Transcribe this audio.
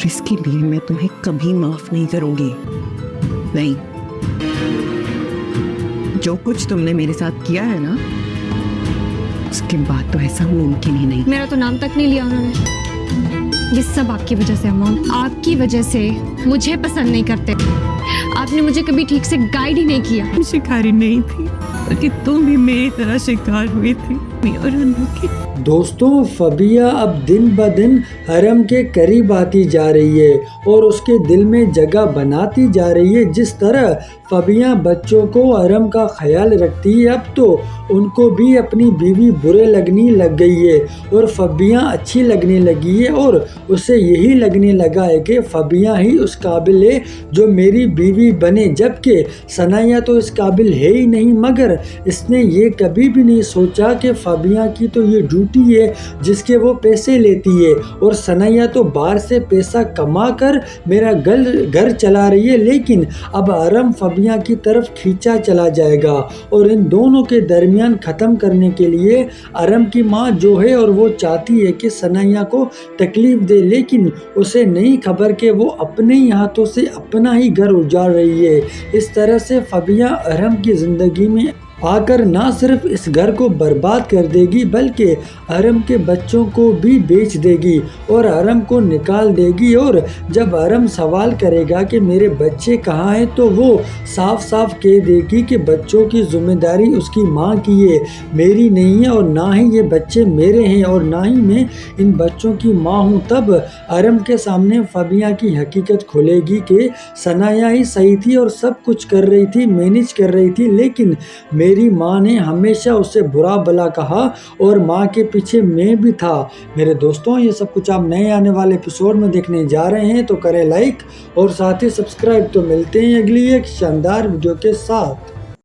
اور اس کے لیے میں تمہیں کبھی معاف نہیں کروں گی. نہیں, جو کچھ تم نے میرے ساتھ کیا ہے نا, اس کے بعد تو ایسا ممکن ہی نہیں. میرا تو نام تک نہیں لیا انہوں نے. یہ سب آپ کی وجہ سے اماں, آپ کی وجہ سے. مجھے پسند نہیں کرتے. آپ نے مجھے کبھی ٹھیک سے گائیڈ ہی نہیں کیا. شکاری نہیں تھی, بلکہ تم بھی میری طرح شکار ہوئی تھی اور انو کی. دوستوں, فبیہ اب دن بدن حرم کے قریب آتی جا رہی ہے اور اس کے دل میں جگہ بناتی جا رہی ہے. جس طرح فبیہ بچوں کو حرم کا خیال رکھتی ہے, اب تو ان کو بھی اپنی بیوی برے لگنے لگ گئی ہے اور فبیہ اچھی لگنے لگی ہے, اور اسے یہی لگنے لگا ہے کہ فبیہ ہی اس قابل ہے جو میری بیوی بنے, جبکہ ثنایا تو اس قابل ہے ہی نہیں. مگر اس نے یہ کبھی بھی نہیں سوچا کہ فبیہ کی تو یہ ڈیوٹی ہے جس کے وہ پیسے لیتی ہے, اور ثنایا تو باہر سے پیسہ کما کر میرا گھر چلا رہی ہے. لیکن اب حرم فبیہ کی طرف کھینچا چلا جائے گا, اور ان دونوں کے درمیان ختم کرنے کے لیے حرم کی ماں جو ہے اور وہ چاہتی ہے کہ ثنایا کو تکلیف دے, لیکن اسے نہیں خبر کہ وہ اپنے ہی ہاتھوں سے اپنا ہی گھر اجاڑ رہی ہے. اس طرح سے فبیہ حرم کی زندگی میں آ کر نہ صرف اس گھر کو برباد کر دے گی بلکہ حرم کے بچوں کو بھی بیچ دے گی اور حرم کو نکال دے گی. اور جب حرم سوال کرے گا کہ میرے بچے کہاں ہیں, تو وہ صاف صاف کہہ دے گی کہ بچوں کی ذمہ داری اس کی ماں کی ہے, میری نہیں ہے, اور نہ ہی یہ بچے میرے ہیں اور نہ ہی میں ان بچوں کی ماں ہوں. تب حرم کے سامنے فبیہ کی حقیقت کھلے گی کہ ثنایا ہی صحیح تھی اور سب کچھ کر رہی تھی, مینج کر رہی تھی, لیکن میری ماں نے ہمیشہ اسے برا بھلا کہا اور ماں کے پیچھے میں بھی تھا. میرے دوستوں, یہ سب کچھ آپ نئے آنے والے ایپیسوڈ میں دیکھنے جا رہے ہیں, تو کریں لائک اور ساتھ ہی سبسکرائب. تو ملتے ہیں اگلی ایک شاندار ویڈیو کے ساتھ.